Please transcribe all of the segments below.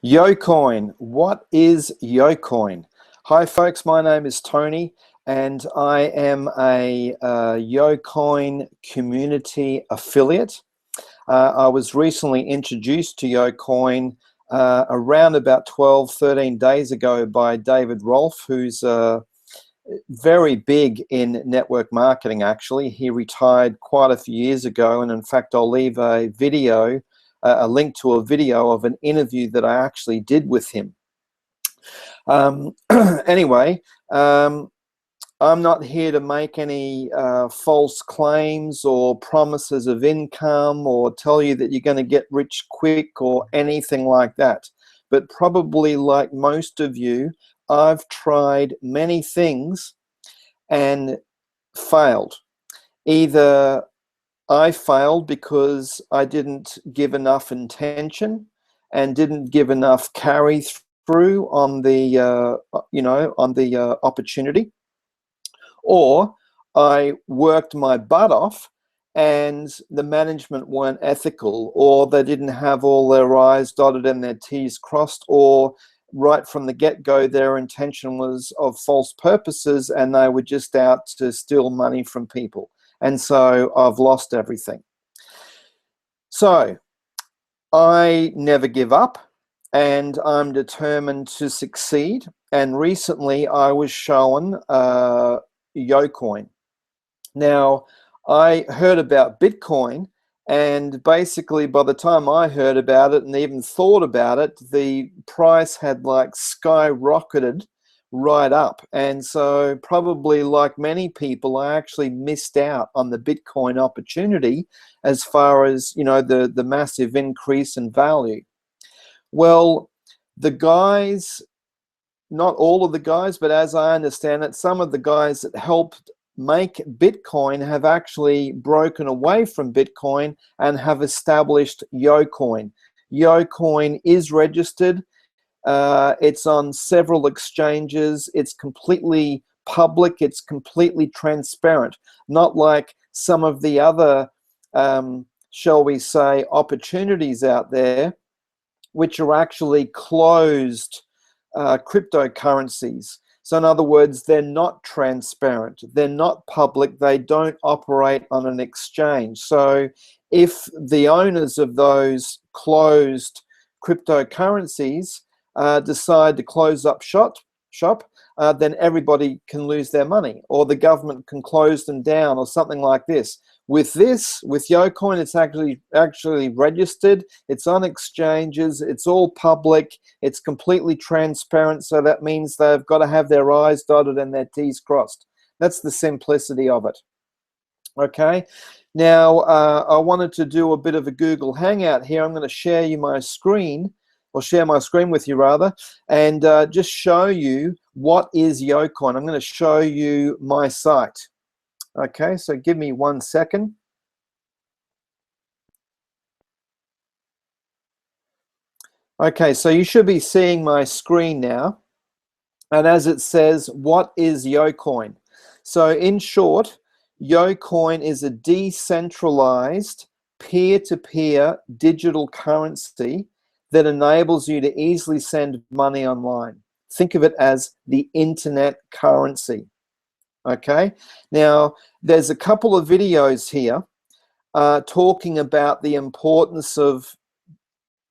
YOcoin. What is YOcoin? Hi folks, my name is Tony and I am a YOcoin community affiliate. I was recently introduced to YOcoin around about 13 days ago by David Rolfe, who's very big in network marketing. Actually, he retired quite a few years ago, and in fact I'll leave a video, a link to a video of an interview that I actually did with him. Anyway, I'm not here to make any false claims or promises of income or tell you that you're going to get rich quick or anything like that. But probably like most of you, I've tried many things and failed. Either I failed because I didn't give enough intention and didn't give enough carry through on the opportunity, or I worked my butt off and the management weren't ethical, or they didn't have all their I's dotted and their T's crossed, or right from the get-go their intention was of false purposes and they were just out to steal money from people. And so I've lost everything. So I never give up and I'm determined to succeed. And recently I was shown YOcoin. Now, I heard about Bitcoin, and basically by the time I heard about it and even thought about it, the price had like skyrocketed right up. And so probably like many people, I actually missed out on the Bitcoin opportunity as far as, you know, the massive increase in value. Well, the guys, not all of the guys, but as I understand it, some of the guys that helped make Bitcoin have actually broken away from Bitcoin and have established YOcoin. YOcoin is registered. It's on several exchanges. It's completely public. It's completely transparent. Not like some of the other, shall we say, opportunities out there, which are actually closed cryptocurrencies. So in other words, they're not transparent, they're not public, they don't operate on an exchange. So if the owners of those closed cryptocurrencies decide to close up shop, then everybody can lose their money, or the government can close them down, or something like this. With YOcoin, it's actually registered, it's on exchanges, it's all public, it's completely transparent, so that means they've got to have their I's dotted and their T's crossed. That's the simplicity of it. Okay, now I wanted to do a bit of a Google Hangout here. I'm going to share you my screen, or share my screen with you rather, and just show you what is YOcoin. I'm going to show you my site. Okay, so give me 1 second. Okay, so you should be seeing my screen now. And as it says, what is YOcoin? So in short, YOcoin is a decentralized peer-to-peer digital currency that enables you to easily send money online. Think of it as the internet currency. Okay, now there's a couple of videos here talking about the importance of,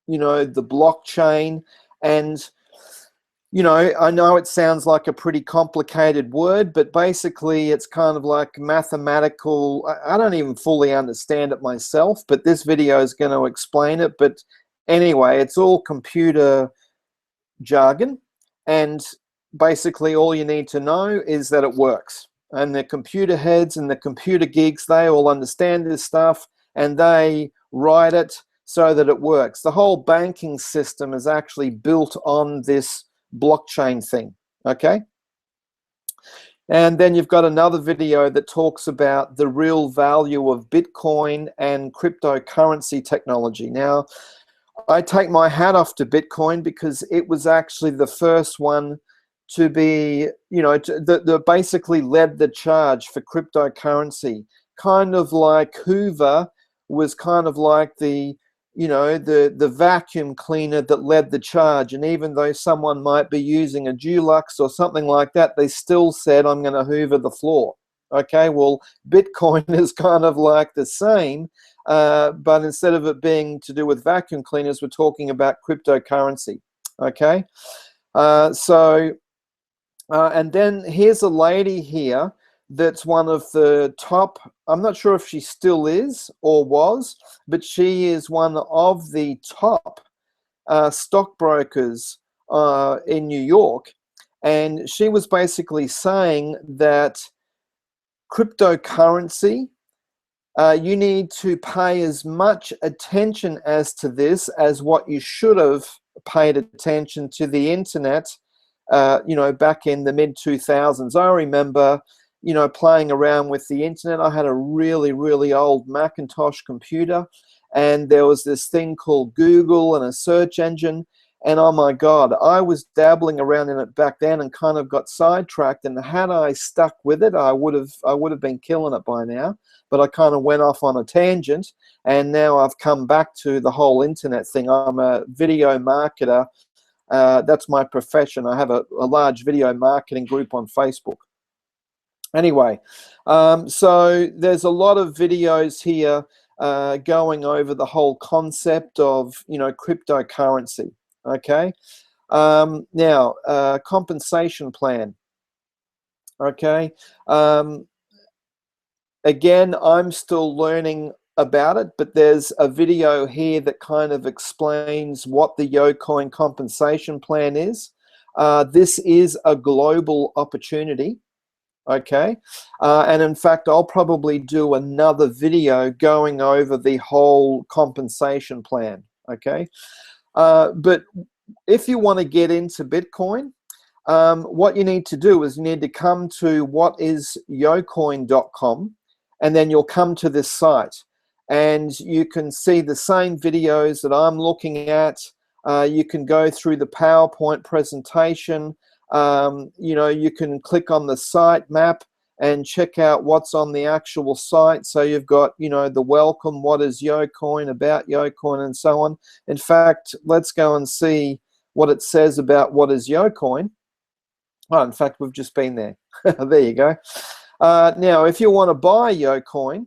you know, the blockchain. And, you know, I know it sounds like a pretty complicated word, but basically it's kind of like mathematical. I don't even fully understand it myself, but this video is going to explain it. But anyway, it's all computer jargon, and basically all you need to know is that it works. And the computer heads and the computer geeks, they all understand this stuff and they write it so that it works. The whole banking system is actually built on this blockchain thing, okay? And then you've got another video that talks about the real value of Bitcoin and cryptocurrency technology. Now, I take my hat off to Bitcoin because it was actually the first one to be, you know, that basically led the charge for cryptocurrency. Kind of like Hoover was kind of like the, you know, the vacuum cleaner that led the charge. And even though someone might be using a Dulux or something like that, they still said, I'm going to hoover the floor. Okay, well, Bitcoin is kind of like the same, but instead of it being to do with vacuum cleaners, we're talking about cryptocurrency. Okay, and then here's a lady here that's one of the top, I'm not sure if she still is or was, but she is one of the top stockbrokers in New York. And she was basically saying that cryptocurrency, you need to pay as much attention as to this as what you should have paid attention to the internet, you know, back in the mid 2000s. I remember, you know, playing around with the internet. I had a really, really old Macintosh computer, and there was this thing called Google and a search engine. And oh my God, I was dabbling around in it back then and kind of got sidetracked. And had I stuck with it, I would have been killing it by now. But I kind of went off on a tangent, and now I've come back to the whole internet thing. I'm a video marketer. That's my profession. I have a large video marketing group on Facebook. Anyway, so there's a lot of videos here going over the whole concept of, you know, cryptocurrency. Okay, now compensation plan. Okay, again, I'm still learning about it, but there's a video here that kind of explains what the YOcoin compensation plan is. This is a global opportunity. Okay, and in fact, I'll probably do another video going over the whole compensation plan. Okay, but if you want to get into Bitcoin, what you need to do is you need to come to whatisyocoin.com, and then you'll come to this site, and you can see the same videos that I'm looking at. You can go through the PowerPoint presentation. You know, you can click on the site map and check out what's on the actual site. So you've got, you know, the welcome, what is YOcoin, about YOcoin, and so on. In fact, let's go and see what it says about what is YOcoin. Oh, in fact, we've just been there. There you go. Now, if you want to buy YOcoin,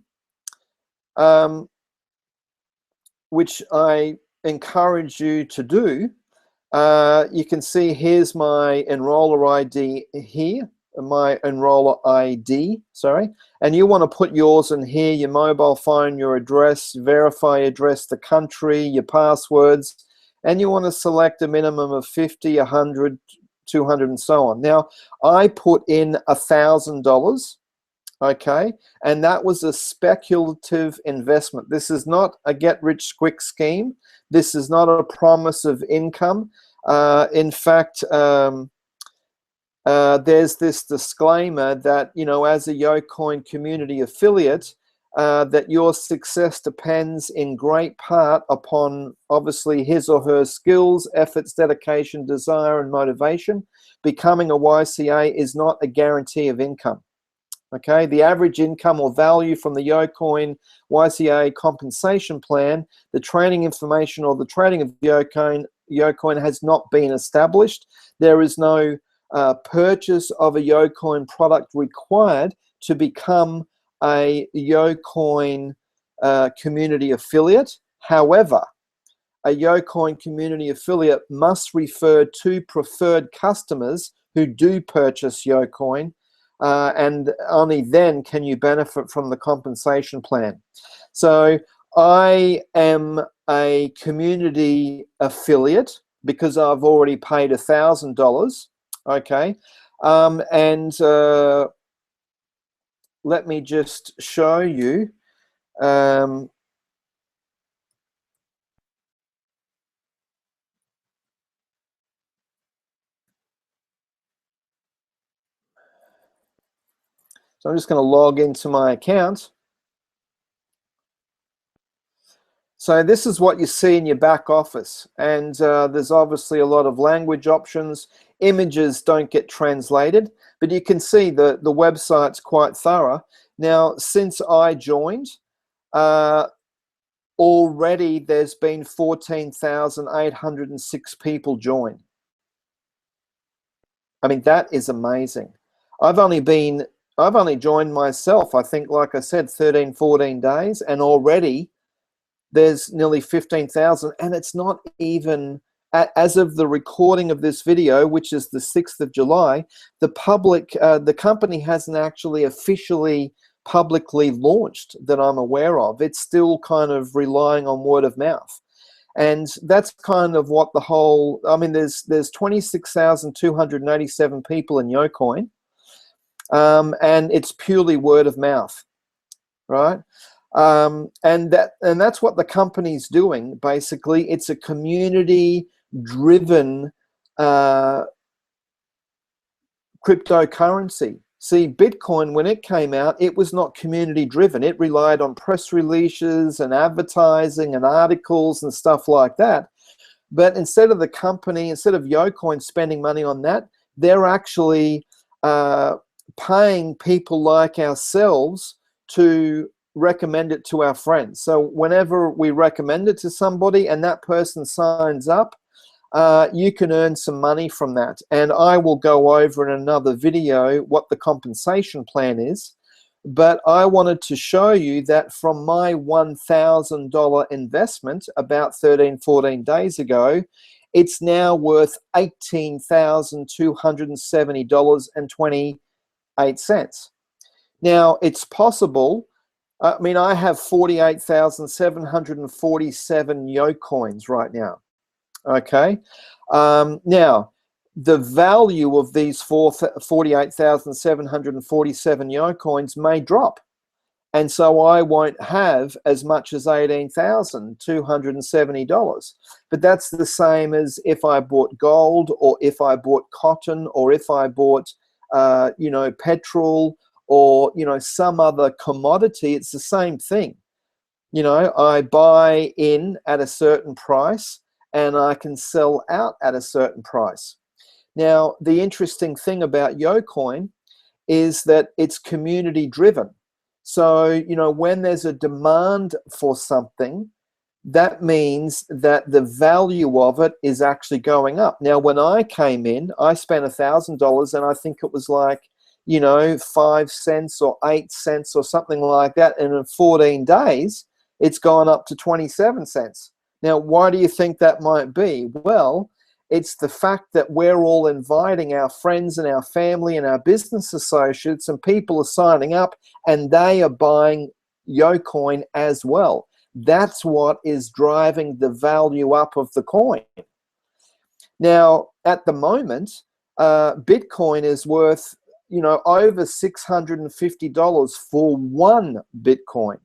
which I encourage you to do, you can see here's my enroller ID here, my enroller ID, sorry, and you want to put yours in here, your mobile phone, your address, verify address, the country, your passwords, and you want to select a minimum of 50, 100, 200, and so on. Now, I put in $1,000, okay, and that was a speculative investment. This is not a get-rich-quick scheme. This is not a promise of income. In fact, there's this disclaimer that, you know, as a YOcoin community affiliate, that your success depends in great part upon, obviously, his or her skills, efforts, dedication, desire, and motivation. Becoming a YCA is not a guarantee of income. Okay, the average income or value from the YOcoin YCA compensation plan, the training information or the trading of YOcoin has not been established. There is no purchase of a YOcoin product required to become a YOcoin community affiliate. However, a YOcoin community affiliate must refer to preferred customers who do purchase YOcoin, and only then can you benefit from the compensation plan. So I am a community affiliate because I've already paid $1,000. Okay, and let me just show you. So I'm just going to log into my account. So this is what you see in your back office, and there's obviously a lot of language options. Images don't get translated, but you can see the website's quite thorough. Now, since I joined, all already there's been 14,806 people join. I mean, that is amazing. I've only joined myself, I think, like I said, 13, 14 days, and already there's nearly 15,000, and it's not even, as of the recording of this video, which is the 6th of July, the company hasn't actually officially publicly launched that I'm aware of. It's still kind of relying on word of mouth. And that's kind of what the whole, I mean, there's 26,287 people in YOcoin, and it's purely word of mouth, right? And that's what the company's doing. Basically, it's a community-driven cryptocurrency. See, Bitcoin, when it came out, it was not community-driven. It relied on press releases and advertising and articles and stuff like that. But instead of YOcoin spending money on that, they're actually paying people like ourselves to recommend it to our friends. So whenever we recommend it to somebody and that person signs up, you can earn some money from that. And I will go over in another video what the compensation plan is. But I wanted to show you that from my $1,000 investment about 13, 14 days ago, it's now worth $18,270.28. Now, it's possible. I mean, I have 48,747 YOcoins right now. Okay. Now, the value of these 48,747 YOcoins may drop. And so I won't have as much as $18,270. But that's the same as if I bought gold, or if I bought cotton, or if I bought, petrol, or, some other commodity. It's the same thing. I buy in at a certain price and I can sell out at a certain price. Now, the interesting thing about YOcoin is that it's community driven. So, when there's a demand for something, that means that the value of it is actually going up. Now, when I came in, I spent $1,000, and I think it was like, 5 cents or 8 cents or something like that. And in 14 days, it's gone up to 27 cents. Now, why do you think that might be? Well, it's the fact that we're all inviting our friends and our family and our business associates, and people are signing up and they are buying YOcoin as well. That's what is driving the value up of the coin. Now, at the moment, Bitcoin is worth, over $650 for one Bitcoin.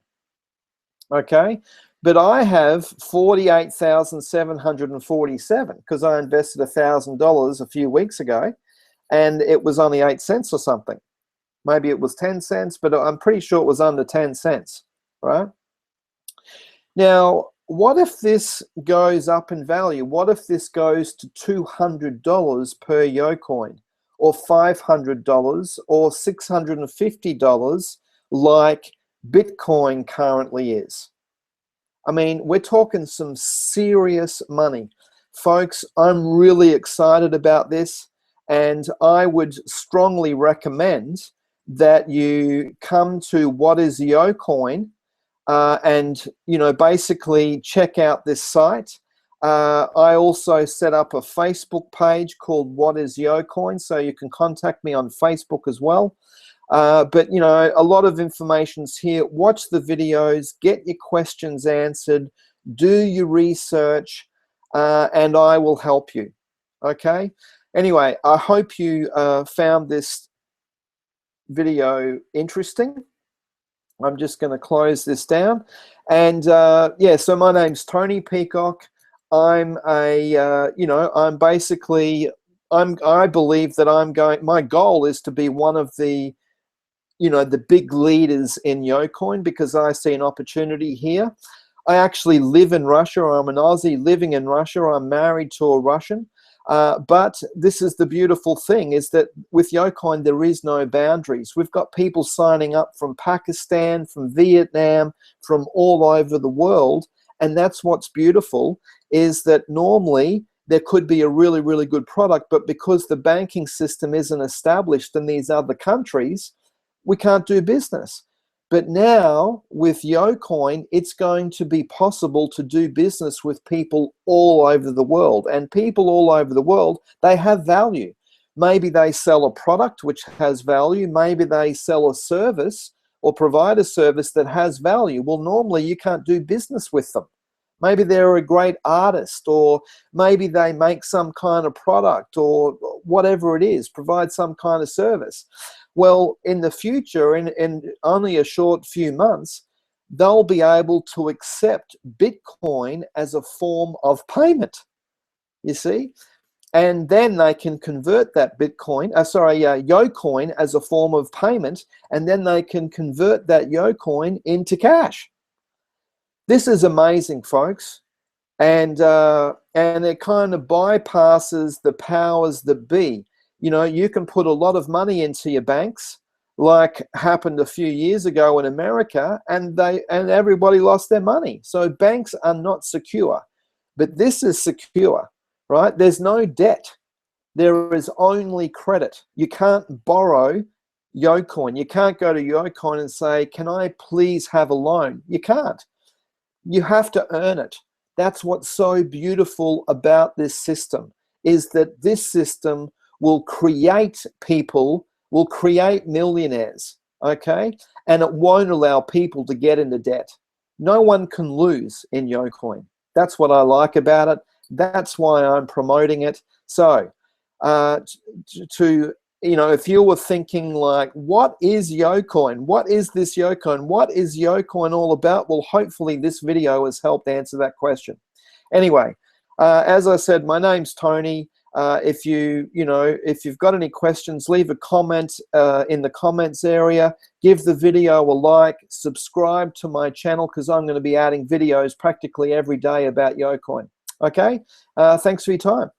Okay. But I have 48,747 because I invested $1,000 a few weeks ago, and it was only 8 cents or something. Maybe it was 10 cents, but I'm pretty sure it was under 10 cents, right? Now, what if this goes up in value? What if this goes to $200 per YOcoin, or $500, or $650 like Bitcoin currently is? I mean, we're talking some serious money. Folks, I'm really excited about this, and I would strongly recommend that you come to What is YOcoin and, basically check out this site. I also set up a Facebook page called What is YOcoin, so you can contact me on Facebook as well. But, a lot of information's here. Watch the videos, get your questions answered, do your research, and I will help you. Okay? Anyway, I hope you found this video interesting. I'm just going to close this down. And, yeah, so my name's Tony Peacock. I'm a, I'm basically, I believe that my goal is to be one of the, the big leaders in YOcoin, because I see an opportunity here. I actually live in Russia. I'm an Aussie living in Russia. I'm married to a Russian. But this is the beautiful thing, is that with YOcoin, there is no boundaries. We've got people signing up from Pakistan, from Vietnam, from all over the world, And that's what's beautiful, is that normally there could be a really, really good product, but because the banking system isn't established in these other countries, we can't do business. But now with YOcoin, it's going to be possible to do business with people all over the world. And people all over the world, they have value. Maybe they sell a product which has value. Maybe they sell a service or provide a service that has value. Well, normally you can't do business with them. Maybe they're a great artist, or maybe they make some kind of product, or whatever it is, provide some kind of service. Well, in the future, in only a short few months, they'll be able to accept Bitcoin as a form of payment, you see? And then they can convert that YOcoin as a form of payment, and then they can convert that YOcoin into cash. This is amazing, folks, and it kind of bypasses the powers that be. You know, you can put a lot of money into your banks, like happened a few years ago in America, and everybody lost their money. So banks are not secure, but this is secure, right? There's no debt. There is only credit. You can't borrow YOcoin. You can't go to YOcoin and say, "Can I please have a loan?" You can't. You have to earn it. That's what's so beautiful about this system, is that this system will create people, will create millionaires, okay? And it won't allow people to get into debt. No one can lose in YOcoin. That's what I like about it. That's why I'm promoting it. So, you know, if you were thinking like, what is YOcoin? What is this YOcoin? What is YOcoin all about? Well, hopefully this video has helped answer that question. Anyway, as I said, my name's Tony. If you've got any questions, leave a comment in the comments area. Give the video a like. Subscribe to my channel, because I'm going to be adding videos practically every day about YOcoin. Okay? Thanks for your time.